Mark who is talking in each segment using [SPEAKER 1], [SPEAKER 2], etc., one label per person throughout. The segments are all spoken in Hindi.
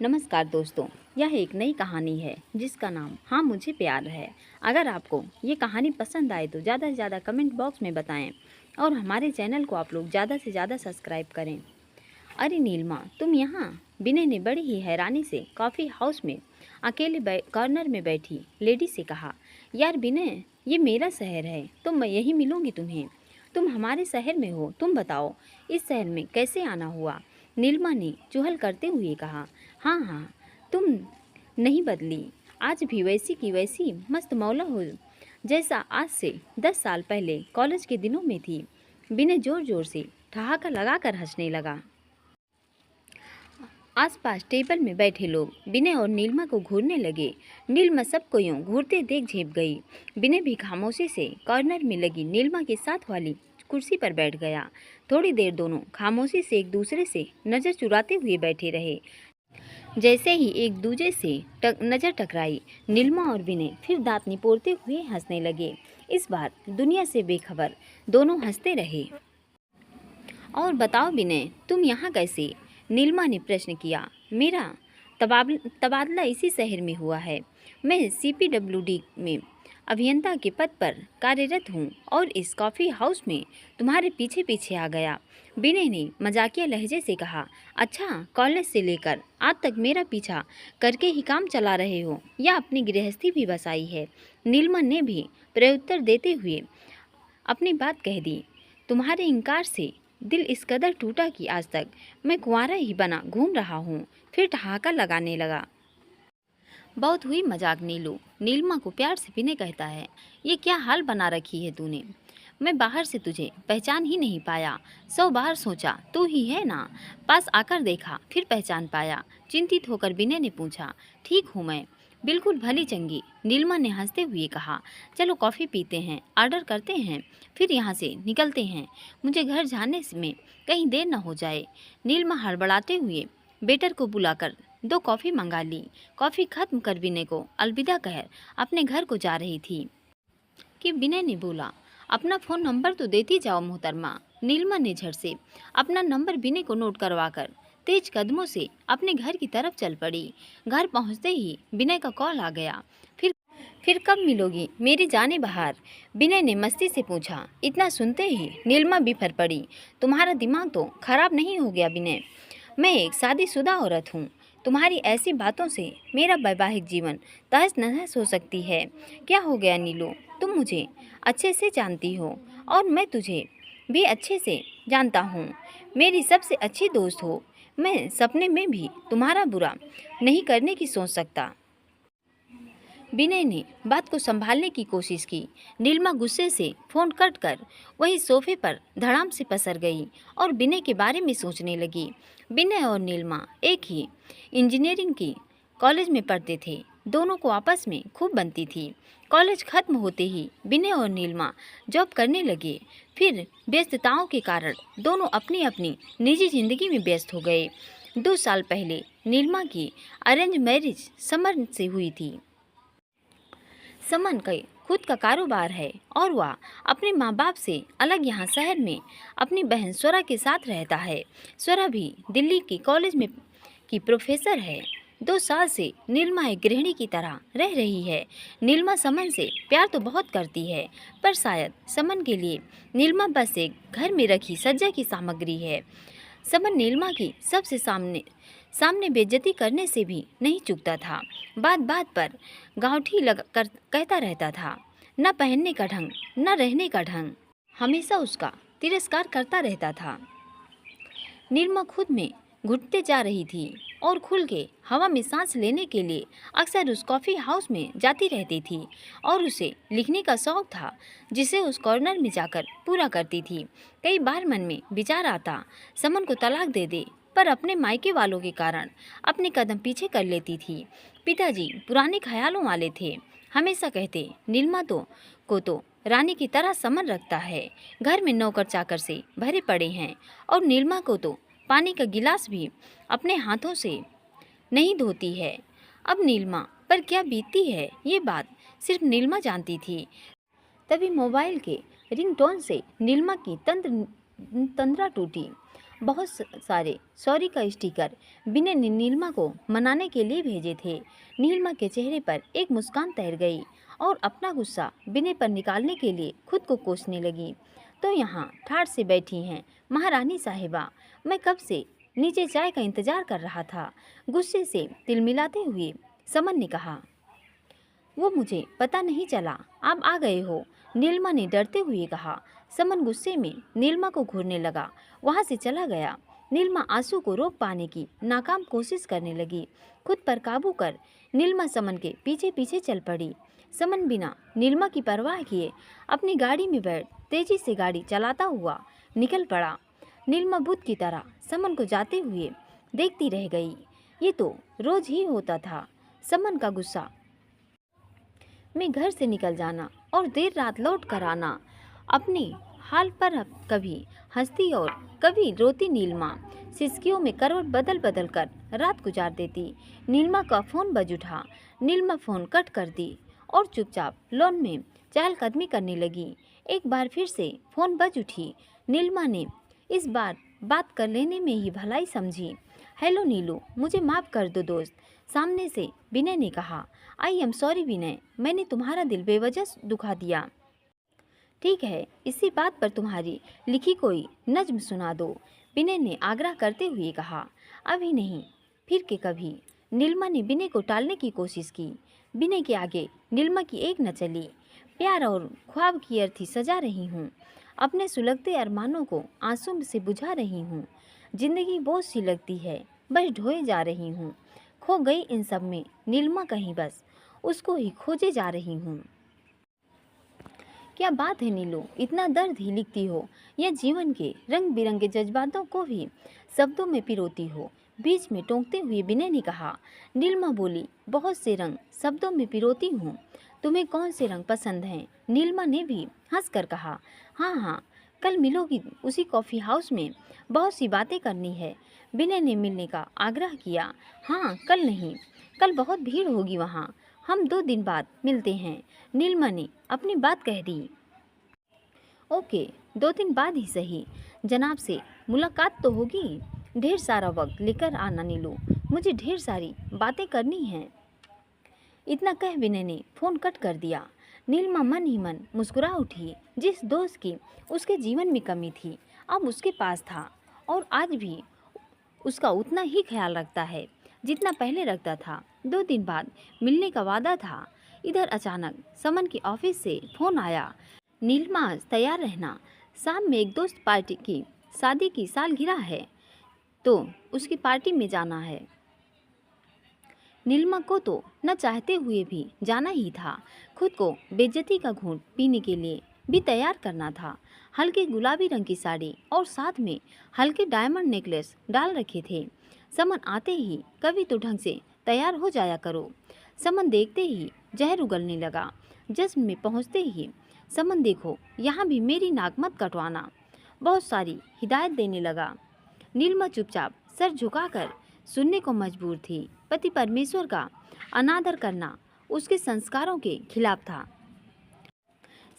[SPEAKER 1] नमस्कार दोस्तों, यह एक नई कहानी है जिसका नाम हाँ मुझे प्यार है। अगर आपको ये कहानी पसंद आए तो ज़्यादा से ज़्यादा कमेंट बॉक्स में बताएं और हमारे चैनल को आप लोग ज़्यादा से ज़्यादा सब्सक्राइब करें। अरे नीलिमा, तुम यहाँ? विनय ने बड़ी ही हैरानी से कॉफ़ी हाउस में अकेले कॉर्नर में बैठी लेडी से कहा। यार विनय, ये मेरा शहर है तो मैं यहीं मिलूँगी तुम्हें। तुम हमारे शहर में हो, तुम बताओ इस शहर में कैसे आना हुआ? नीलिमा ने चुहल करते हुए कहा। हाँ हाँ, तुम नहीं बदली, आज भी वैसी की वैसी मस्त मौला हो जैसा आज से 10 साल पहले कॉलेज के दिनों में थी। विनय जोर जोर से ठहाका लगाकर हंसने लगा। आसपास टेबल में बैठे लोग विनय और नीलिमा को घूरने लगे। नीलिमा सबको यूं घूरते देख झेप गई। विनय भी खामोशी से कॉर्नर में लगी नीलिमा के साथ वाली कुर्सी पर बैठ गया। थोड़ी देर दोनों खामोशी से एक दूसरे से नज़र चुराते हुए बैठे रहे। जैसे ही एक दूसरे से नज़र टकराई, नीलिमा और विनय फिर दांत निपोरते हुए हंसने लगे। इस बार दुनिया से बेखबर दोनों हंसते रहे। और बताओ विनय, तुम यहाँ कैसे? नीलिमा ने प्रश्न किया। मेरा तबादला इसी शहर में हुआ है। मैं CPWD में अभियंता के पद पर कार्यरत हूँ और इस कॉफ़ी हाउस में तुम्हारे पीछे पीछे आ गया। विनय ने मजाकिया लहजे से कहा। अच्छा, कॉलेज से लेकर आज तक मेरा पीछा करके ही काम चला रहे हो या अपनी गृहस्थी भी बसाई है? नीलिमा ने भी प्रत्युत्तर देते हुए अपनी बात कह दी। तुम्हारे इनकार से दिल इस कदर टूटा कि आज तक मैं कुंवारा ही बना घूम रहा हूँ। फिर ठहाका लगाने लगा। बहुत हुई मजाक नीलू, नीलिमा को प्यार से विनय कहता है। ये क्या हाल बना रखी है तूने? मैं बाहर से तुझे पहचान ही नहीं पाया। 100 बार सोचा तू ही है ना। पास आकर देखा फिर पहचान पाया। चिंतित होकर विनय ने पूछा। ठीक हूँ मैं, बिल्कुल भली चंगी, नीलिमा ने हंसते हुए कहा। चलो कॉफ़ी पीते हैं, ऑर्डर करते हैं, फिर यहाँ से निकलते हैं। मुझे घर जाने में कहीं देर न हो जाए। नीलिमा हड़बड़ाते हुए वेटर को बुलाकर 2 कॉफ़ी मंगा ली। कॉफ़ी खत्म कर विनय को अलविदा कह अपने घर को जा रही थी कि विनय ने बोला। अपना फ़ोन नंबर तो देती जाओ मोहतरमा। नीलिमा ने झट से अपना नंबर विनय को नोट करवाकर तेज कदमों से अपने घर की तरफ चल पड़ी। घर पहुंचते ही विनय का कॉल आ गया। फिर कब मिलोगी मेरी जाने बहार? विनय ने मस्ती से पूछा। इतना सुनते ही नीलिमा बिफर पड़ी। तुम्हारा दिमाग तो खराब नहीं हो गया विनय? मैं एक शादीशुदा औरत हूँ। तुम्हारी ऐसी बातों से मेरा वैवाहिक जीवन तहस नहस हो सकती है। क्या हो गया नीलू? तुम मुझे अच्छे से जानती हो और मैं तुझे भी अच्छे से जानता हूँ। मेरी सबसे अच्छी दोस्त हो। मैं सपने में भी तुम्हारा बुरा नहीं करने की सोच सकता। विनय ने बात को संभालने की कोशिश की। नीलिमा गुस्से से फ़ोन कट कर वही सोफे पर धड़ाम से पसर गई और विनय के बारे में सोचने लगी। विनय और नीलिमा एक ही इंजीनियरिंग की कॉलेज में पढ़ते थे। दोनों को आपस में खूब बनती थी। कॉलेज खत्म होते ही विनय और नीलिमा जॉब करने लगे। फिर व्यस्तताओं के कारण दोनों अपनी अपनी निजी जिंदगी में व्यस्त हो गए। 2 साल पहले नीलिमा की अरेंज मैरिज समन से हुई थी। समन का खुद का कारोबार है और वह अपने माँ बाप से अलग यहाँ शहर में अपनी बहन स्वरा के साथ रहता है। स्वरा भी दिल्ली के कॉलेज में की प्रोफेसर है। 2 साल से नीलिमा एक गृहिणी की तरह रह रही है। नीलिमा समन से प्यार तो बहुत करती है, पर शायद समन के लिए नीलिमा बस एक घर में रखी सज्जा की सामग्री है। समन नीलिमा की सबसे सामने बेइज्जती करने से भी नहीं चूकता था। बात बात पर गांठी लग कर कहता रहता था। न पहनने का ढंग, न रहने का ढंग, हमेशा उसका तिरस्कार करता रहता था। नीलिमा खुद में घुटते जा रही थी और खुल के हवा में सांस लेने के लिए अक्सर उस कॉफ़ी हाउस में जाती रहती थी और उसे लिखने का शौक़ था जिसे उस कॉर्नर में जाकर पूरा करती थी। कई बार मन में विचार आता समन को तलाक दे दे, पर अपने मायके वालों के कारण अपने कदम पीछे कर लेती थी। पिताजी पुराने ख्यालों वाले थे। हमेशा कहते नीलिमा को रानी की तरह समन रखता है। घर में नौकर चाकर से भरे पड़े हैं और नीलिमा को तो पानी का गिलास भी अपने हाथों से नहीं धोती है। अब नीलिमा पर क्या बीतती है ये बात सिर्फ नीलिमा जानती थी। तभी मोबाइल के रिंगटोन से नीलिमा की तंद्रा टूटी। बहुत सारे सॉरी का स्टिकर विनय ने नीलिमा को मनाने के लिए भेजे थे। नीलिमा के चेहरे पर एक मुस्कान तैर गई और अपना गुस्सा विनय पर निकालने के लिए खुद को कोसने लगी। तो यहाँ ठाठ से बैठी हैं महारानी साहिबा, मैं कब से नीचे चाय का इंतजार कर रहा था, गुस्से से तिलमिलाते हुए समन ने कहा। वो मुझे पता नहीं चला आप आ गए हो, नीलिमा ने डरते हुए कहा। समन गुस्से में नीलिमा को घूरने लगा, वहाँ से चला गया। नीलिमा आंसू को रोक पाने की नाकाम कोशिश करने लगी। खुद पर काबू कर नीलिमा समन के पीछे पीछे चल पड़ी। समन बिना नीलिमा की परवाह किए अपनी गाड़ी में बैठ तेजी से गाड़ी चलाता हुआ निकल पड़ा। नीलिमा बुत की तरह समन को जाते हुए देखती रह गई। ये तो रोज ही होता था, समन का गुस्सा में घर से निकल जाना और देर रात लौट कर आना। अपने हाल पर कभी हंसती और कभी रोती नीलिमा सिसकियों में करवट बदल बदल कर रात गुजार देती। नीलिमा का फ़ोन बज उठा। नीलिमा फ़ोन कट कर दी और चुपचाप लॉन में चहलकदमी करने लगी। एक बार फिर से फ़ोन बज उठी। नीलिमा ने इस बार बात कर लेने में ही भलाई समझी। हेलो नीलू, मुझे माफ़ कर दो दोस्त, सामने से विनय ने कहा। आई एम सॉरी विनय, मैंने तुम्हारा दिल बेवजह दुखा दिया। ठीक है, इसी बात पर तुम्हारी लिखी कोई नज्म सुना दो, विनय ने आग्रह करते हुए कहा। अभी नहीं, फिर के कभी, नीलिमा ने विनय को टालने की कोशिश की। विनय के आगे नीलिमा की एक न चली। प्यार और ख्वाब की अर्थी सजा रही हूँ, अपने सुलगते अरमानों को आंसू से बुझा रही हूँ। जिंदगी बोझ सी लगती है, बस ढोए जा रही हूँ। खो गई इन सब में नीलिमा कहीं, बस उसको ही खोजे जा रही हूँ। क्या बात है नीलू, इतना दर्द ही लिखती हो या जीवन के रंग बिरंगे जज्बातों को भी शब्दों में पिरोती हो, बीच में टोंकते हुए विनय ने कहा। नीलिमा बोली, बहुत से रंग शब्दों में पिरोती हूँ, तुम्हें कौन से रंग पसंद हैं? नीलिमा ने भी हंसकर कहा। हाँ हाँ, कल मिलोगी उसी कॉफ़ी हाउस में, बहुत सी बातें करनी है। विनय ने मिलने का आग्रह किया। हाँ, कल नहीं, कल बहुत भीड़ होगी वहाँ, हम 2 दिन बाद मिलते हैं, नीलिमा ने अपनी बात कह दी। ओके, 2 दिन बाद ही सही, जनाब से मुलाकात तो होगी। ढेर सारा वक्त लेकर आना नीलू, मुझे ढेर सारी बातें करनी हैं। इतना कह विनय ने फ़ोन कट कर दिया। नीलिमा मन ही मन मुस्कुरा उठी। जिस दोस्त की उसके जीवन में कमी थी अब उसके पास था, और आज भी उसका उतना ही ख्याल रखता है जितना पहले रखता था। 2 दिन बाद मिलने का वादा था। इधर अचानक समन के ऑफिस से फ़ोन आया। नीलिमा, आज तैयार रहना, शाम में एक दोस्त पार्टी की शादी की सालगिरह है, तो उसकी पार्टी में जाना है। नीलिमा को तो न चाहते हुए भी जाना ही था। खुद को बेइज्जती का घूंट पीने के लिए भी तैयार करना था। हल्के गुलाबी रंग की साड़ी और साथ में हल्के डायमंड नेकलेस डाल रखे थे। समन आते ही कभी तो ढंग से तैयार हो जाया करो। समन देखते ही जहर उगलने लगा। जश्न में पहुंचते ही, समन देखो, यहाँ भी मेरी नाक मत कटवाना, बहुत सारी हिदायत देने लगा। नीलिमा चुपचाप सर झुकाकर सुनने को मजबूर थी। पति परमेश्वर का अनादर करना उसके संस्कारों के खिलाफ था।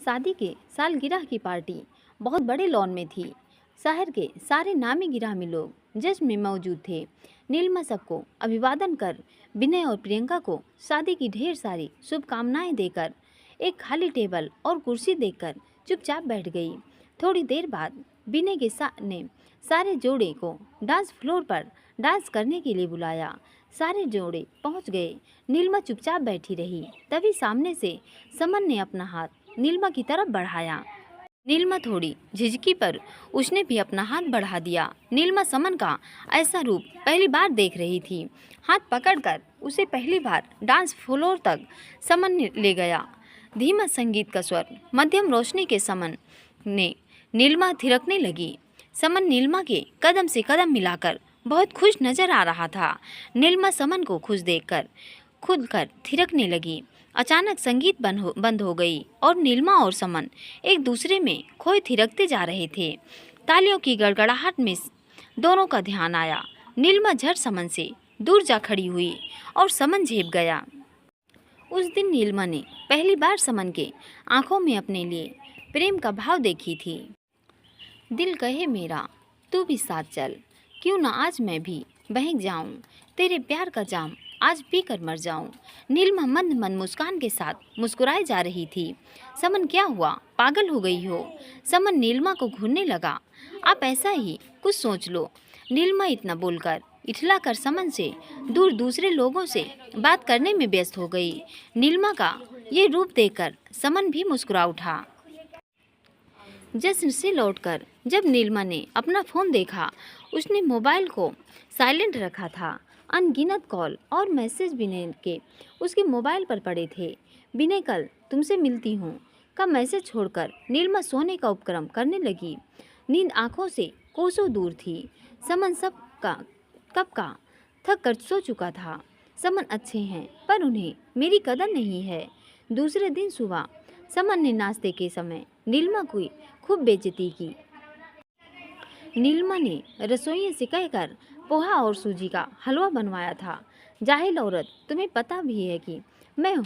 [SPEAKER 1] शादी के सालगिरह की पार्टी बहुत बड़े लॉन में थी। शहर के सारे नामी गिरामी लोग जश्न में मौजूद थे। नीलिमा सबको अभिवादन कर विनय और प्रियंका को शादी की ढेर सारी शुभकामनाएं देकर एक खाली टेबल और कुर्सी देखकर चुपचाप बैठ गई। थोड़ी देर बाद विनय के ने सारे जोड़े को डांस फ्लोर पर डांस करने के लिए बुलाया। सारे जोड़े पहुंच गए। नीलिमा चुपचाप बैठी रही। तभी सामने से समन ने अपना हाथ नीलिमा की तरफ बढ़ाया। नीलिमा थोड़ी झिझकी पर उसने भी अपना हाथ बढ़ा दिया। नीलिमा समन का ऐसा रूप पहली बार देख रही थी। हाथ पकड़कर उसे पहली बार डांस फ्लोर तक समन ले गया। धीमा संगीत का स्वर, मध्यम रोशनी के समन ने नीलिमा थिरकने लगी। समन नीलिमा के कदम से कदम मिलाकर बहुत खुश नजर आ रहा था। नीलिमा समन को खुश देखकर खुद कर थिरकने लगी। अचानक संगीत बंद हो गई और नीलिमा और समन एक दूसरे में खोए थिरकते जा रहे थे। तालियों की गड़गड़ाहट में दोनों का ध्यान आया। नीलिमा झट समन से दूर जा खड़ी हुई और समन झेप गया। उस दिन नीलिमा ने पहली बार समन के आंखों में अपने लिए प्रेम का भाव देखी थी। दिल कहे मेरा तू भी साथ चल, क्यों ना आज मैं भी बहक जाऊं, तेरे प्यार का जाम आज पी कर मर जाऊं। नीलिमा मंद मंद मुस्कान के साथ मुस्कुराए जा रही थी। समन, क्या हुआ, पागल हो गई हो? समन नीलिमा को घूरने लगा। आप ऐसा ही कुछ सोच लो। नीलिमा इतना बोलकर इठला कर समन से दूर दूसरे लोगों से बात करने में व्यस्त हो गई। नीलिमा का ये रूप देखकर समन भी मुस्कुरा उठा। जश्न से लौटकर जब नीलिमा ने अपना फ़ोन देखा, उसने मोबाइल को साइलेंट रखा था। अनगिनत कॉल और मैसेज विनय के उसके मोबाइल पर पड़े थे। विनय, कल तुमसे मिलती हूँ का मैसेज छोड़कर नीलिमा सोने का उपक्रम करने लगी। नींद आंखों से कोसों दूर थी। समन कब का थक कर सो चुका था। समन अच्छे हैं पर उन्हें मेरी कदर नहीं है। दूसरे दिन सुबह समन ने नाश्ते के समय नीलिमा की खूब बेइज्जती की। नीलिमा ने रसोइये से कहकर पोहा और सूजी का हलवा बनवाया था। जाहिल औरत, तुम्हें पता भी है कि मैं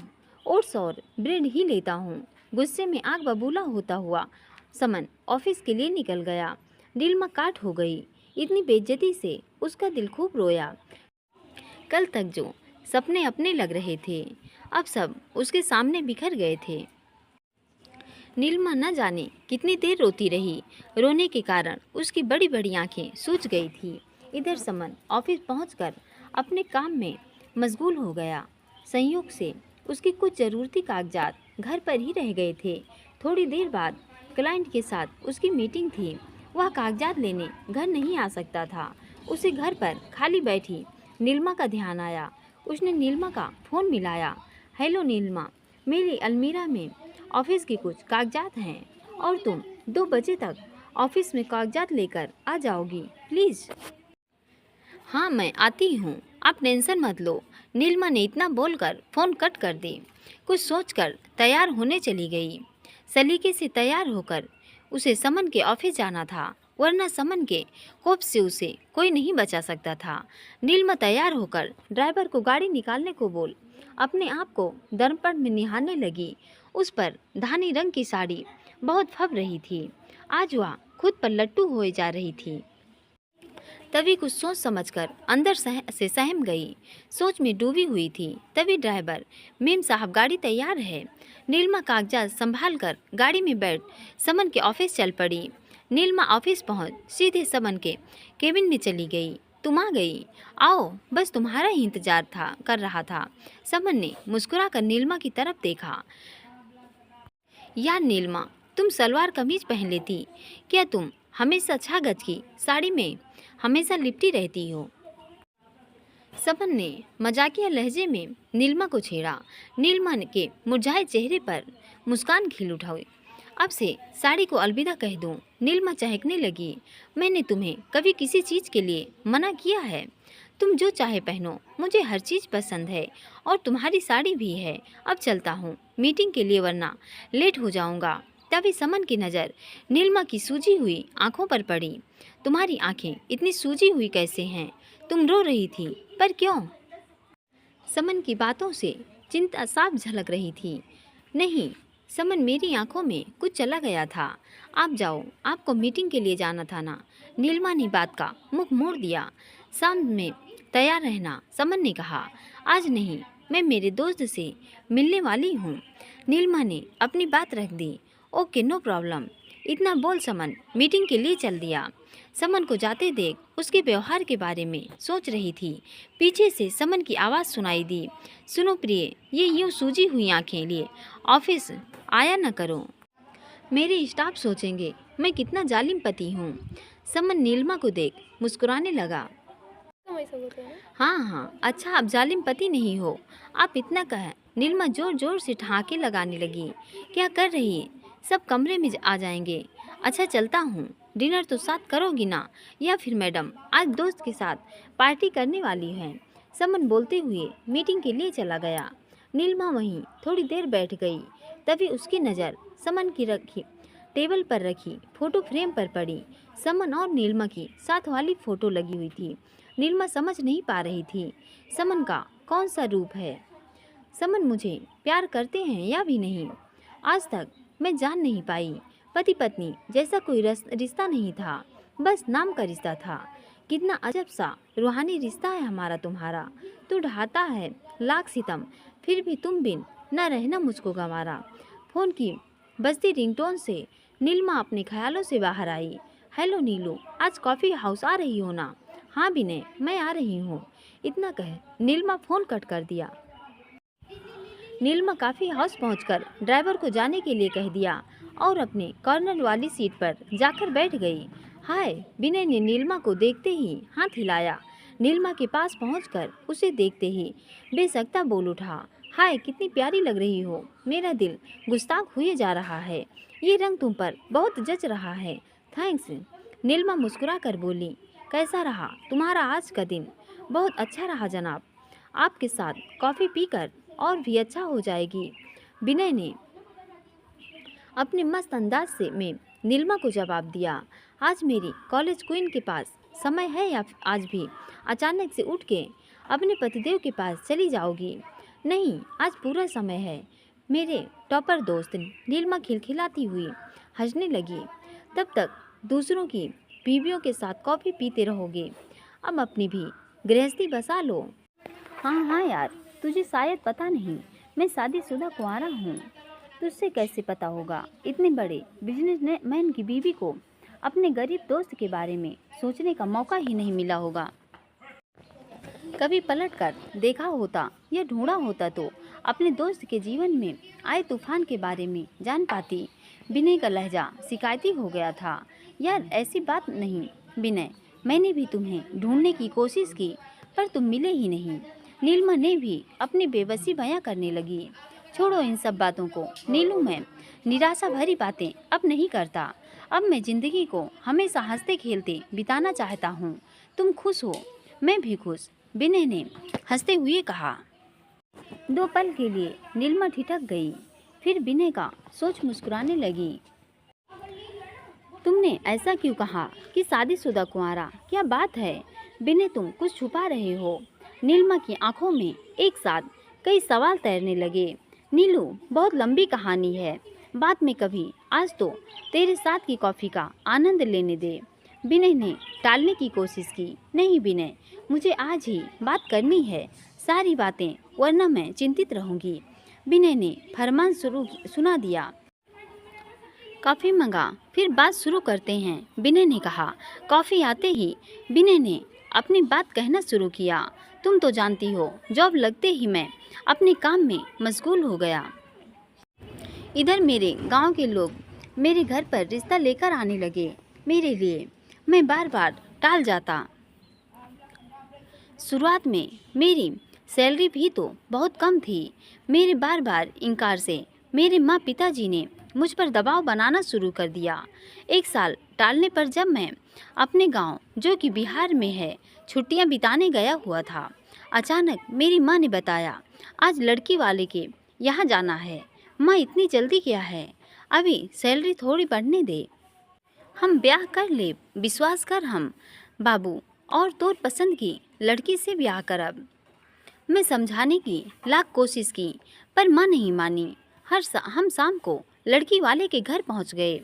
[SPEAKER 1] ओट्स और ब्रेड ही लेता हूँ। गुस्से में आग बबूला होता हुआ समन ऑफिस के लिए निकल गया। नीलिमा काट हो गई। इतनी बेइज्जती से उसका दिल खूब रोया। कल तक जो सपने अपने लग रहे थे, अब सब उसके सामने बिखर गए थे। नीलिमा न जाने कितनी देर रोती रही। रोने के कारण उसकी बड़ी बड़ी आंखें सूज गई थी। इधर समन ऑफिस पहुंचकर अपने काम में मशगूल हो गया। संयोग से उसके कुछ ज़रूरती कागजात घर पर ही रह गए थे। थोड़ी देर बाद क्लाइंट के साथ उसकी मीटिंग थी। वह कागजात लेने घर नहीं आ सकता था। उसे घर पर खाली बैठी नीलिमा का ध्यान आया। उसने नीलिमा का फ़ोन मिलाया। हेलो नीलिमा, मेरी अलमीरा में ऑफिस के कुछ कागजात हैं और तुम 2 बजे तक ऑफिस में कागजात लेकर आ जाओगी प्लीज़। हाँ, मैं आती हूँ, आप टेंशन मत लो। नीलिमा ने इतना बोलकर फ़ोन कट कर दी। कुछ सोचकर तैयार होने चली गई। सलीके से तैयार होकर उसे समन के ऑफिस जाना था, वरना समन के कोप से उसे कोई नहीं बचा सकता था। नीलिमा तैयार होकर ड्राइवर को गाड़ी निकालने को बोल अपने आप को दर्पण में निहारने लगी। उस पर धानी रंग की साड़ी बहुत फब रही थी। आज वह खुद पर लट्टू होए जा रही थी। तभी कुछ सोच समझकर अंदर से सहम गई। सोच में डूबी हुई थी। तभी ड्राइवर, मेम साहब गाड़ी तैयार है। नीलिमा कागजात संभाल कर गाड़ी में बैठ समन के ऑफिस चल पड़ी। नीलिमा ऑफिस पहुंच सीधे समन के केबिन में चली गई। तुम आ गई, आओ, बस तुम्हारा ही इंतजार कर रहा था। समन ने मुस्कुराकर नीलिमा की तरफ देखा। यार नीलिमा, तुम सलवार कमीज पहन लेती, क्या तुम हमेशा 6 गज की साड़ी में हमेशा लिपटी रहती हो? समन ने मजाकिया लहजे में नीलिमा को छेड़ा। नीलिमा के मुरझाए चेहरे पर मुस्कान खिल उठाई। अब से साड़ी को अलविदा कह दूं। नीलिमा चहकने लगी। मैंने तुम्हें कभी किसी चीज़ के लिए मना किया है? तुम जो चाहे पहनो, मुझे हर चीज़ पसंद है और तुम्हारी साड़ी भी है। अब चलता हूँ मीटिंग के लिए, वरना लेट हो जाऊँगा। तभी समन की नज़र नीलिमा की सूजी हुई आंखों पर पड़ी। तुम्हारी आंखें इतनी सूजी हुई कैसे हैं? तुम रो रही थी, पर क्यों? समन की बातों से चिंता साफ झलक रही थी। नहीं समन, मेरी आंखों में कुछ चला गया था। आप जाओ, आपको मीटिंग के लिए जाना था ना। नीलिमा ने बात का मुख मोड़ दिया। शाम में तैयार रहना, समन ने कहा। आज नहीं, मैं मेरे दोस्त से मिलने वाली हूँ। नीलिमा ने अपनी बात रख दी। Okay, no problem. इतना बोल समन मीटिंग के लिए चल दिया। समन को जाते देख उसके व्यवहार के बारे में सोच रही थी। पीछे से समन की आवाज़ सुनाई दी। सुनो प्रिय, ये यूँ सूजी हुई आंखें लिए ऑफिस आया न करो। मेरे स्टाफ सोचेंगे मैं कितना जालिम पति हूँ। समन नीलिमा को देख मुस्कुराने लगा। हाँ हाँ, अच्छा, आप जालिम पति नहीं हो, आप इतना कह। नीलिमा जोर जोर से ठहाके लगाने लगी। क्या कर रही? सब कमरे में आ जाएंगे। अच्छा, चलता हूँ। डिनर तो साथ करोगी ना? या फिर मैडम आज दोस्त के साथ पार्टी करने वाली हैं? समन बोलते हुए मीटिंग के लिए चला गया। नीलिमा वहीं थोड़ी देर बैठ गई। तभी उसकी नज़र समन की रखी टेबल पर रखी फ़ोटो फ्रेम पर पड़ी। समन और नीलिमा की साथ वाली फ़ोटो लगी हुई थी। नीलिमा समझ नहीं पा रही थी समन का कौन सा रूप है। समन मुझे प्यार करते हैं या भी नहीं, आज तक मैं जान नहीं पाई। पति पत्नी जैसा कोई रिश्ता नहीं था। बस नाम का रिश्ता था। कितना अजब सा रूहानी रिश्ता है हमारा तुम्हारा। तू ढाता है लाख सितम, फिर भी तुम बिन न रहना मुझको गंवारा। फ़ोन की बजती रिंगटोन से नीलिमा अपने ख्यालों से बाहर आई। हेलो नीलू, आज कॉफ़ी हाउस आ रही हो ना? हाँ विनय, मैं आ रही हूँ। इतना कह नीलिमा फ़ोन कट कर दिया। नीलिमा कॉफ़ी हाउस पहुंचकर ड्राइवर को जाने के लिए कह दिया और अपने कॉर्नर वाली सीट पर जाकर बैठ गई। हाय, विनय ने नीलिमा को देखते ही हाथ हिलाया। नीलिमा के पास पहुंचकर उसे देखते ही बेसख्ता बोल उठा, हाय कितनी प्यारी लग रही हो। मेरा दिल गुस्ताख हुए जा रहा है। ये रंग तुम पर बहुत जच रहा है। थैंक्स। नीलिमा मुस्कुरा कर बोली, कैसा रहा तुम्हारा आज का दिन? बहुत अच्छा रहा जनाब। आपके साथ कॉफ़ी पीकर और भी अच्छा हो जाएगी। विनय ने अपने मस्त अंदाज से में नीलिमा को जवाब दिया। आज मेरी कॉलेज क्वीन के पास समय है या आज भी अचानक से उठ के अपने पतिदेव के पास चली जाओगी? नहीं, आज पूरा समय है मेरे टॉपर दोस्त। नीलिमा खिलखिलाती हुई हंसने लगी। तब तक दूसरों की बीवियों के साथ कॉफ़ी पीते रहोगे, अब अपनी भी गृहस्थी बसा लो। हाँ हाँ यार, तुझे शायद पता नहीं, मैं शादीशुदा कुंवारा हूँ। तुझसे कैसे पता होगा? इतने बड़े बिजनेसमैन की बीवी को अपने गरीब दोस्त के बारे में सोचने का मौका ही नहीं मिला होगा। कभी पलट कर देखा होता या ढूंढा होता तो अपने दोस्त के जीवन में आए तूफान के बारे में जान पाती। विनय का लहजा शिकायती हो गया था। यार ऐसी बात नहीं विनय, मैंने भी तुम्हें ढूंढने की कोशिश की पर तुम मिले ही नहीं। नीलिमा ने भी अपनी बेबसी बयां करने लगी। छोड़ो इन सब बातों को नीलू, मैं निराशा भरी बातें अब नहीं करता। अब मैं ज़िंदगी को हमेशा हंसते खेलते बिताना चाहता हूँ। तुम खुश हो, मैं भी खुश, विनय ने हंसते हुए कहा। 2 पल के लिए नीलिमा ठिठक गई, फिर विनय का सोच मुस्कुराने लगी। तुमने ऐसा क्यों कहा कि शादीशुदा कुंवारा? क्या बात है विनय, तुम कुछ छुपा रहे हो? नीलिमा की आंखों में एक साथ कई सवाल तैरने लगे। नीलू, बहुत लंबी कहानी है, बाद में कभी, आज तो तेरे साथ की कॉफ़ी का आनंद लेने दे। विनय ने टालने की कोशिश की। नहीं विनय, मुझे आज ही बात करनी है, सारी बातें, वरना मैं चिंतित रहूँगी। विनय ने फरमान सुना दिया। कॉफ़ी मंगा, फिर बात शुरू करते हैं, विनय ने कहा। कॉफ़ी आते ही विनय ने अपनी बात कहना शुरू किया। तुम तो जानती हो, जॉब लगते ही मैं अपने काम में मशगूल हो गया। इधर मेरे गांव के लोग मेरे घर पर रिश्ता लेकर आने लगे मेरे लिए। मैं बार बार टाल जाता। शुरुआत में मेरी सैलरी भी तो बहुत कम थी। मेरे बार बार इनकार से मेरे माँ पिताजी ने मुझ पर दबाव बनाना शुरू कर दिया। 1 साल टालने पर जब मैं अपने गांव, जो कि बिहार में है, छुट्टियां बिताने गया हुआ था, अचानक मेरी माँ ने बताया, आज लड़की वाले के यहाँ जाना है। माँ, इतनी जल्दी क्या है? अभी सैलरी थोड़ी बढ़ने दे, हम ब्याह कर ले, विश्वास कर हम बाबू, और तोर पसंद की लड़की से ब्याह कर। अब मैं समझाने की लाख कोशिश की पर माँ नहीं मानी। हम शाम को लड़की वाले के घर पहुँच गए।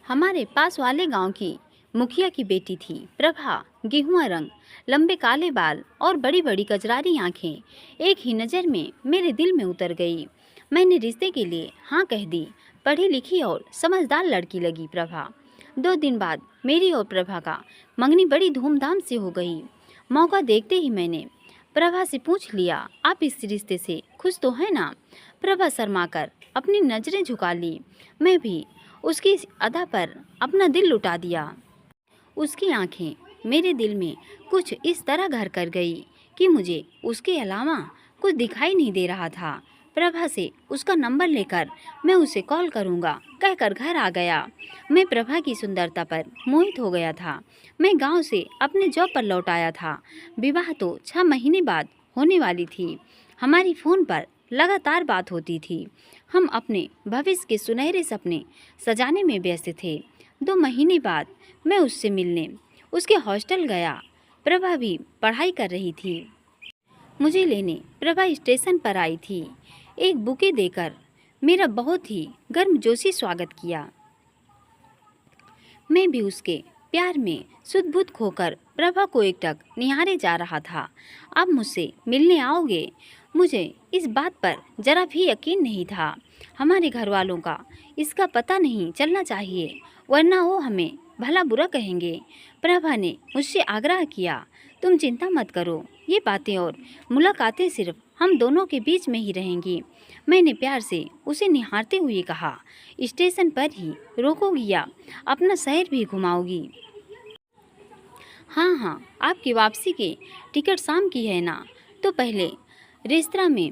[SPEAKER 1] हमारे पास वाले गांव की मुखिया की बेटी थी प्रभा। गेहुआ रंग, लंबे काले बाल और बड़ी बड़ी कजरारी आंखें एक ही नज़र में मेरे दिल में उतर गई। मैंने रिश्ते के लिए हाँ कह दी। पढ़ी लिखी और समझदार लड़की लगी प्रभा। 2 दिन बाद मेरी और प्रभा का मंगनी बड़ी धूमधाम से हो गई। मौका देखते ही मैंने प्रभा से पूछ लिया, आप इस रिश्ते से खुश तो हैं ना? प्रभा शर्माकर अपनी नज़रें झुका ली। मैं भी उसकी अदा पर अपना दिल लुटा दिया। उसकी आंखें मेरे दिल में कुछ इस तरह घर कर गई कि मुझे उसके अलावा कुछ दिखाई नहीं दे रहा था। प्रभा से उसका नंबर लेकर मैं उसे कॉल करूंगा कहकर घर आ गया। मैं प्रभा की सुंदरता पर मोहित हो गया था। मैं गांव से अपने जॉब पर लौट आया था। विवाह तो 6 महीने बाद होने वाली थी। हमारी फ़ोन पर लगातार बात होती थी। हम अपने भविष्य के सुनहरे सपने सजाने में व्यस्त थे। 2 महीने बाद मैं उससे मिलने उसके हॉस्टल गया। प्रभा भी पढ़ाई कर रही थी। मुझे लेने प्रभा स्टेशन पर आई थी। एक बुके देकर मेरा बहुत ही गर्मजोशी स्वागत किया। मैं भी उसके प्यार में सुध-बुध खोकर प्रभा को एकटक निहारे जा रहा था। आप मुझसे मिलने आओगे? मुझे इस बात पर जरा भी यकीन नहीं था। हमारे घर वालों का इसका पता नहीं चलना चाहिए, वरना वो हमें भला बुरा कहेंगे। प्रभा ने मुझसे आग्रह किया, तुम चिंता मत करो, ये बातें और मुलाकातें सिर्फ हम दोनों के बीच में ही रहेंगी। मैंने प्यार से उसे निहारते हुए कहा, स्टेशन पर ही रोकोगी या अपना शहर भी घुमाओगी? हाँ हाँ, आपकी वापसी की टिकट शाम की है ना, तो पहले रेस्तरां में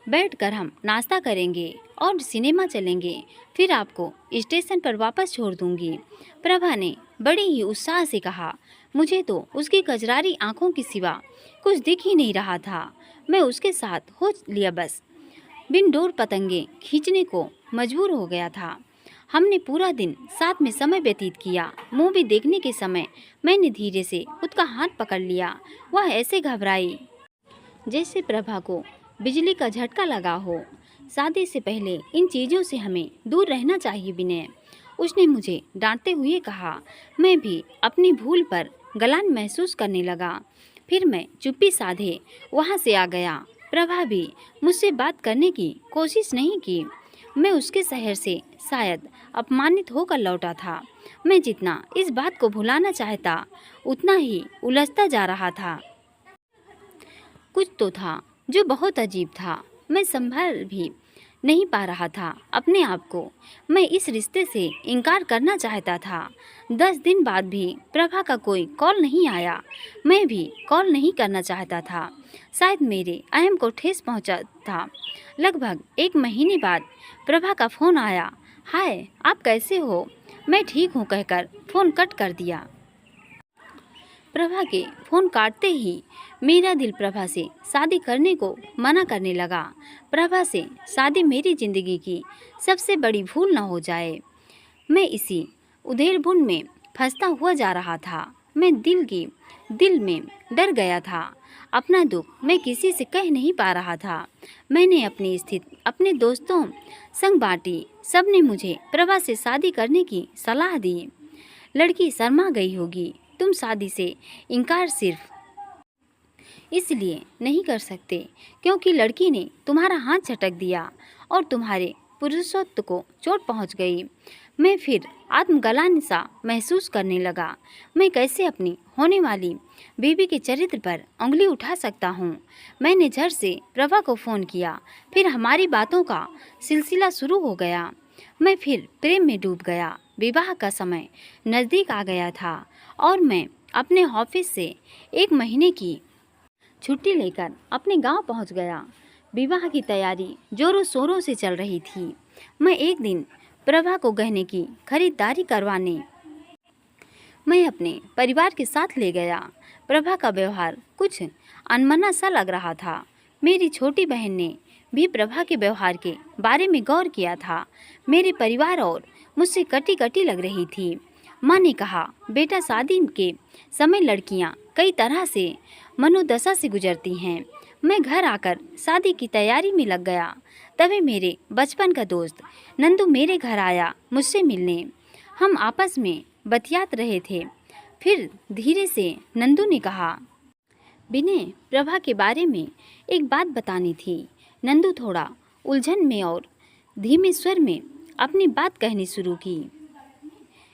[SPEAKER 1] बैठकर हम नाश्ता करेंगे और सिनेमा चलेंगे, फिर आपको स्टेशन पर वापस छोड़ दूंगी। प्रभा ने बड़े ही उत्साह से कहा। मुझे तो उसकी कजरारी आंखों के सिवा कुछ दिख ही नहीं रहा था। मैं उसके साथ हो लिया बस बिन डोर पतंगे खींचने को मजबूर हो गया था। हमने पूरा दिन साथ में समय व्यतीत किया। मूवी देखने के समय मैंने धीरे से उसका हाथ पकड़ लिया। वह ऐसे घबराई जैसे प्रभा को बिजली का झटका लगा हो। शादी से पहले इन चीज़ों से हमें दूर रहना चाहिए विनय, उसने मुझे डांटते हुए कहा। मैं भी अपनी भूल पर गलान महसूस करने लगा। फिर मैं चुप्पी साधे वहाँ से आ गया। प्रभा भी मुझसे बात करने की कोशिश नहीं की। मैं उसके शहर से शायद अपमानित होकर लौटा था। मैं जितना इस बात को भुलाना चाहता उतना ही उलझता जा रहा था। कुछ तो था जो बहुत अजीब था। मैं संभाल भी नहीं पा रहा था अपने आप को। मैं इस रिश्ते से इनकार करना चाहता था। 10 दिन बाद भी प्रभा का कोई कॉल नहीं आया। मैं भी कॉल नहीं करना चाहता था। शायद मेरे अहम को ठेस पहुंचा था। लगभग 1 महीने बाद प्रभा का फ़ोन आया। हाय, आप कैसे हो? मैं ठीक हूँ कहकर फ़ोन कट कर दिया। प्रभा के फ़ोन काटते ही मेरा दिल प्रभा से शादी करने को मना करने लगा। प्रभा से शादी मेरी ज़िंदगी की सबसे बड़ी भूल न हो जाए। मैं इसी उधेड़-बुन में फंसता हुआ जा रहा था। मैं दिल में डर गया था। अपना दुख मैं किसी से कह नहीं पा रहा था। मैंने अपनी स्थिति अपने दोस्तों संग बांटी। सबने मुझे प्रभा से शादी करने की सलाह दी। लड़की शर्मा गई होगी। तुम शादी से इनकार सिर्फ इसलिए नहीं कर सकते क्योंकि लड़की ने तुम्हारा हाथ झटक दिया और तुम्हारे पुरुषत्व को चोट पहुंच गई। मैं फिर आत्मगलान सा महसूस करने लगा। मैं कैसे अपनी होने वाली बीवी के चरित्र पर उंगली उठा सकता हूँ। मैंने झट से प्रभा को फ़ोन किया। फिर हमारी बातों का सिलसिला शुरू हो गया। मैं फिर प्रेम में डूब गया। विवाह का समय नज़दीक आ गया था और मैं अपने ऑफिस से 1 महीने की छुट्टी लेकर अपने गांव पहुंच गया। विवाह की तैयारी जोरों शोरों से चल रही थी। मैं एक दिन प्रभा को गहने की खरीदारी करवाने मैं अपने परिवार के साथ ले गया। प्रभा का व्यवहार कुछ अनमना सा लग रहा था। मेरी छोटी बहन ने भी प्रभा के व्यवहार के बारे में गौर किया था। मेरे परिवार और मुझसे कटी कटी लग रही थी। माँ ने कहा, बेटा, शादी के समय लड़कियाँ कई तरह से मनोदशा से गुजरती हैं। मैं घर आकर शादी की तैयारी में लग गया। तभी मेरे बचपन का दोस्त नंदू मेरे घर आया मुझसे मिलने। हम आपस में बतियात रहे थे। फिर धीरे से नंदू ने कहा, विनय, प्रभा के बारे में एक बात बतानी थी। नंदू थोड़ा उलझन में और धीमे स्वर में अपनी बात कहनी शुरू की।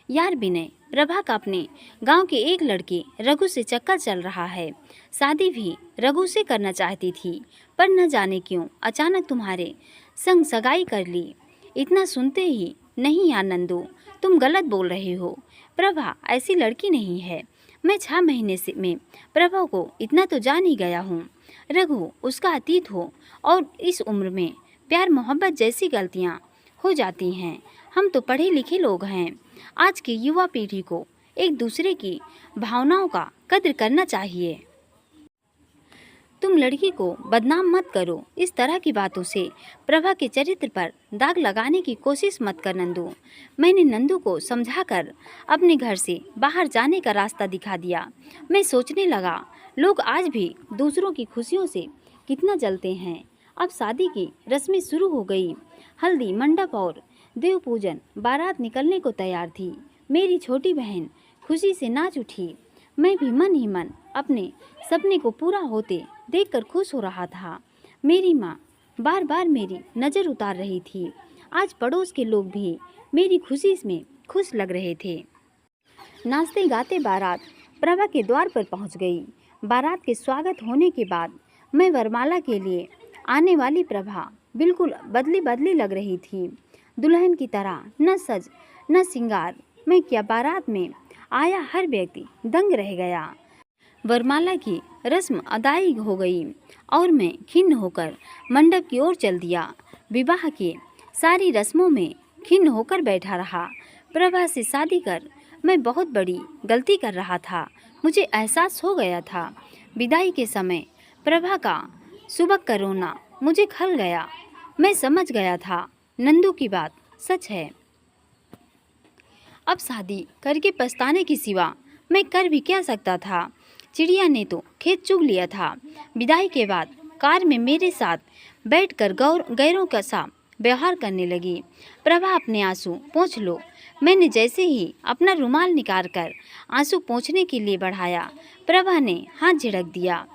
[SPEAKER 1] यार विनय, प्रभा का अपने गांव के एक लड़के रघु से चक्कर चल रहा है। शादी भी रघु से करना चाहती थी, पर न जाने क्यों अचानक तुम्हारे संग सगाई कर ली। इतना सुनते ही, नहीं यार नंदू, तुम गलत बोल रहे हो। प्रभा ऐसी लड़की नहीं है। मैं 6 महीने में प्रभा को इतना तो जान ही गया हूँ। रघु उसका अतीत हो और इस उम्र में प्यार मोहब्बत जैसी गलतियाँ हो जाती हैं। हम तो पढ़े लिखे लोग हैं। आज की युवा पीढ़ी को एक दूसरे की भावनाओं का कद्र करना चाहिए। तुम लड़की को बदनाम मत करो। इस तरह की बातों से प्रभा के चरित्र पर दाग लगाने की कोशिश मत कर नंदू। मैंने नंदू को समझाकर अपने घर से बाहर जाने का रास्ता दिखा दिया। मैं सोचने लगा, लोग आज भी दूसरों की खुशियों से कितना जलते हैं। अब शादी की रस्में शुरू हो गई। हल्दी, मंडप और देव पूजन, बारात निकलने को तैयार थी। मेरी छोटी बहन खुशी से नाच उठी। मैं भी मन ही मन अपने सपने को पूरा होते देखकर खुश हो रहा था। मेरी माँ बार बार मेरी नज़र उतार रही थी। आज पड़ोस के लोग भी मेरी खुशी में खुश लग रहे थे। नाचते गाते बारात प्रभा के द्वार पर पहुंच गई। बारात के स्वागत होने के बाद मैं वरमाला के लिए आने वाली प्रभा बिल्कुल बदली बदली लग रही थी। दुल्हन की तरह न सज न सिंगार। मैं क्या, बारात में आया हर व्यक्ति दंग रह गया। वरमाला की रस्म अदाई हो गई और मैं खिन्न होकर मंडप की ओर चल दिया। विवाह के सारी रस्मों में खिन्न होकर बैठा रहा। प्रभा से शादी कर मैं बहुत बड़ी गलती कर रहा था। मुझे एहसास हो गया था। विदाई के समय प्रभा का सुबह का रोना मुझे खल गया। मैं समझ गया था नंदू की बात सच है। अब शादी करके पछताने के सिवा मैं कर भी क्या सकता था। चिड़िया ने तो खेत चुग लिया था। विदाई के बाद कार में मेरे साथ बैठकर गैरों का सा व्यवहार करने लगी। प्रभा अपने आंसू पोंछ लो। मैंने जैसे ही अपना रुमाल निकाल कर आंसू पोंछने के लिए बढ़ाया, प्रभा ने हाथ झिड़क दिया।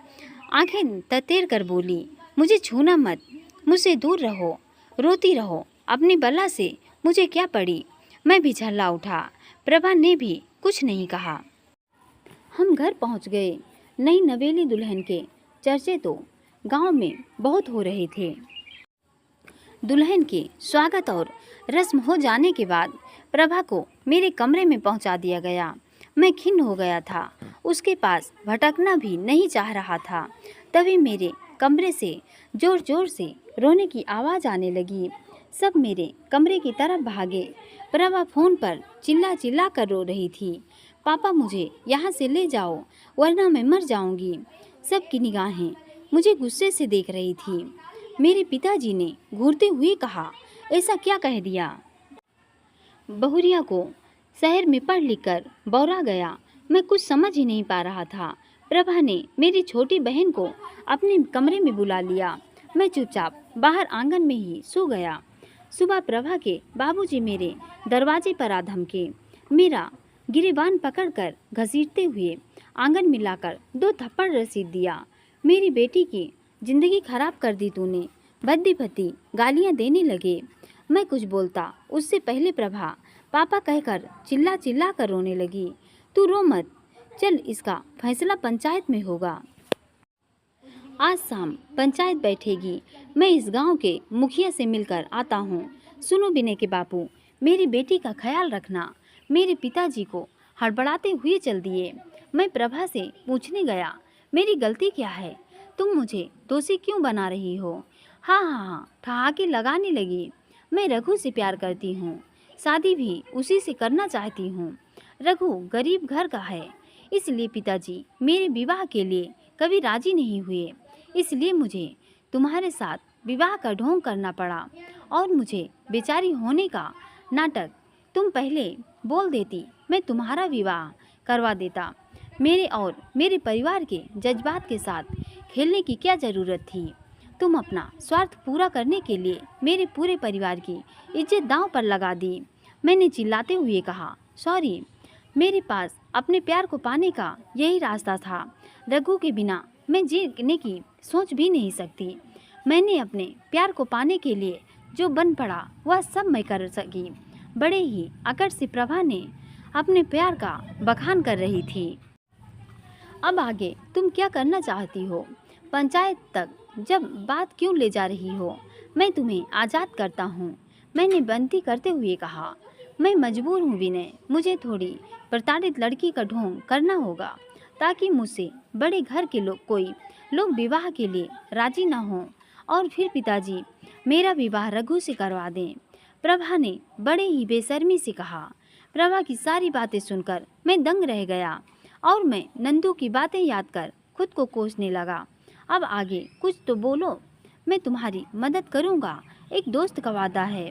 [SPEAKER 1] आंखें ततेर कर बोली, मुझे छूना मत, मुझसे दूर रहो, रोती रहो। अपनी बला से मुझे क्या पड़ी। मैं भी झल्ला उठा। प्रभा ने भी कुछ नहीं कहा। हम घर पहुंच गए। नई नवेली दुल्हन के चर्चे तो गांव में बहुत हो रहे थे। दुल्हन के स्वागत और रस्म हो जाने के बाद प्रभा को मेरे कमरे में पहुंचा दिया गया। मैं खिन्न हो गया था। उसके पास भटकना भी नहीं चाह रहा था। तभी मेरे कमरे से जोर जोर से रोने की आवाज़ आने लगी। सब मेरे कमरे की तरफ भागे। प्रभा फ़ोन पर चिल्ला चिल्ला कर रो रही थी, पापा मुझे यहाँ से ले जाओ वरना मैं मर जाऊंगी। सबकी निगाहें मुझे गुस्से से देख रही थी। मेरे पिताजी ने घूरते हुए कहा, ऐसा क्या कह दिया। बहुरिया को शहर में पढ़ लिख कर बौरा गया। मैं कुछ समझ ही नहीं पा रहा था। प्रभा ने मेरी छोटी बहन को अपने कमरे में बुला लिया। मैं चुपचाप बाहर आंगन में ही सो गया। सुबह प्रभा के बाबूजी मेरे दरवाजे पर आ धमके। मेरा गिरेबान पकड़कर घसीटते हुए आंगन में लाकर 2 थप्पड़ रसीद दिया। मेरी बेटी की जिंदगी खराब कर दी तूने। भद्दी भद्दी गालियां देने लगे। मैं कुछ बोलता उससे पहले प्रभा पापा कहकर चिल्ला चिल्ला कर रोने लगी। तू रो मत, चल इसका फैसला पंचायत में होगा। आज शाम पंचायत बैठेगी। मैं इस गांव के मुखिया से मिलकर आता हूँ। सुनो बिने के बापू, मेरी बेटी का ख्याल रखना। मेरे पिताजी को हड़बड़ाते हुए चल दिए। मैं प्रभा से पूछने गया, मेरी गलती क्या है? तुम मुझे दोषी क्यों बना रही हो? हाँ हाँ हाँ ठहाके लगाने लगी। मैं रघु से प्यार करती हूँ, शादी भी उसी से करना चाहती हूँ। रघु गरीब घर का है, इसलिए पिताजी मेरे विवाह के लिए कभी राजी नहीं हुए। इसलिए मुझे तुम्हारे साथ विवाह का ढोंग करना पड़ा और मुझे बेचारी होने का नाटक तुम पहले बोल देती, मैं तुम्हारा विवाह करवा देता। मेरे और मेरे परिवार के जज्बात के साथ खेलने की क्या ज़रूरत थी? तुम अपना स्वार्थ पूरा करने के लिए मेरे पूरे परिवार की इज्जत दांव पर लगा दी। मैंने चिल्लाते हुए कहा, सॉरी, मेरे पास अपने प्यार को पाने का यही रास्ता था। रघु के बिना मैं जीने की सोच भी नहीं सकती। मैंने अपने प्यार को पाने के लिए जो बन पड़ा वह सब मैं कर सकी। बड़े ही अकड़ से प्रभा ने अपने प्यार का बखान कर रही थी। अब आगे तुम क्या करना चाहती हो? पंचायत तक जब बात क्यों ले जा रही हो? मैं तुम्हें आज़ाद करता हूँ, मैंने विनती करते हुए कहा। मैं मजबूर हूँ विनय, मुझे थोड़ी प्रताड़ित लड़की का ढोंग करना होगा ताकि मुझसे बड़े घर के कोई लोग विवाह के लिए राजी ना हों और फिर पिताजी मेरा विवाह रघु से करवा दें। प्रभा ने बड़े ही बेशर्मी से कहा। प्रभा की सारी बातें सुनकर मैं दंग रह गया और मैं नंदू की बातें याद कर खुद को कोसने लगा। अब आगे कुछ तो बोलो, मैं तुम्हारी मदद करूँगा, एक दोस्त का वादा है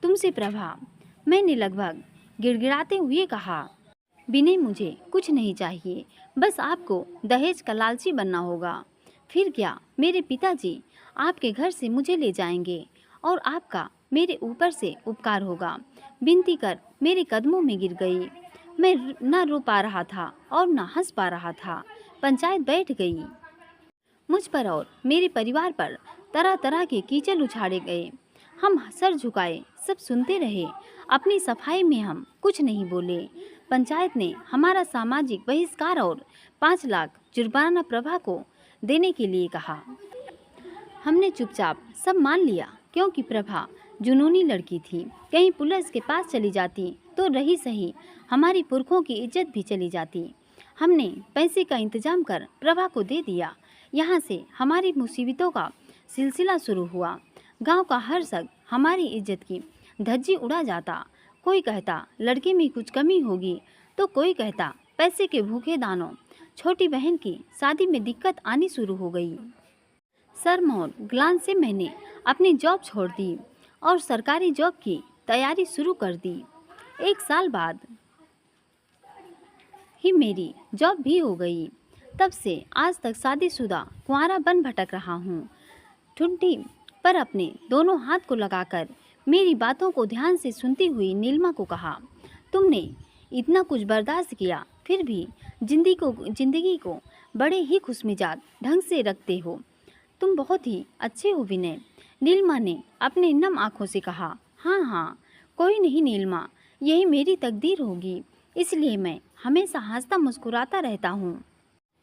[SPEAKER 1] तुमसे प्रभा। मैंने लगभग गिड़गिड़ाते हुए कहा, विनय मुझे कुछ नहीं चाहिए, बस आपको दहेज का लालची बनना होगा। फिर क्या, मेरे पिताजी आपके घर से मुझे ले जाएंगे और आपका मेरे ऊपर से उपकार होगा। विनती कर मेरे कदमों में गिर गई। मैं ना रो पा रहा था और ना हंस पा रहा था। पंचायत बैठ गई। मुझ पर और मेरे परिवार पर तरह तरह के कीचड़ उछाड़े गए। हम सर झुकाए, सब सुनते रहे। अपनी सफाई में हम कुछ नहीं बोले। पंचायत ने हमारा सामाजिक बहिष्कार और 5 लाख जुर्माना प्रभा को देने के लिए कहा। हमने चुपचाप सब मान लिया, क्योंकि प्रभा जुनूनी लड़की थी। कहीं पुलिस के पास चली जाती तो रही सही, हमारी पुरखों की इज्जत भी चली जाती। हमने पैसे का इंतजाम कर प्रभा को दे दिया। यहाँ से हमारी मुसीबतों का सिलसिला शुरू हुआ। गांव का हर शख्स हमारी इज्जत की धज्जी उड़ा जाता। कोई कहता लड़के में कुछ कमी होगी, तो कोई कहता पैसे के भूखे दानों। छोटी बहन की शादी में दिक्कत आनी शुरू हो गई। शर्म और ग्लान से मैंने अपनी जॉब छोड़ दी और सरकारी जॉब की तैयारी शुरू कर दी। 1 साल बाद ही मेरी जॉब भी हो गई। तब से आज तक शादीशुदा कुंवारा बन भटक रहा हूँ। ठुड्डी पर अपने दोनों हाथ को लगाकर मेरी बातों को ध्यान से सुनती हुई नीलिमा को कहा, तुमने इतना कुछ बर्दाश्त किया, फिर भी जिंदगी को बड़े ही खुशमिजाज ढंग से रखते हो। तुम बहुत ही अच्छे हो विनय। नीलिमा ने अपने नम आँखों से कहा। हाँ हाँ, कोई नहीं नीलिमा, यही मेरी तकदीर होगी, इसलिए मैं हमेशा हंसता मुस्कुराता रहता हूँ।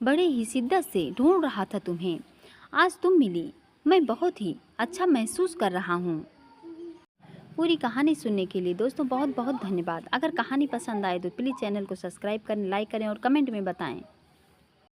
[SPEAKER 1] बड़े ही शिद्दत से ढूंढ रहा था तुम्हें, आज तुम मिली, मैं बहुत ही अच्छा महसूस कर रहा हूँ। पूरी कहानी सुनने के लिए दोस्तों बहुत बहुत धन्यवाद। अगर कहानी पसंद आए तो प्लीज़ चैनल को सब्सक्राइब करें, लाइक करें और कमेंट में बताएं।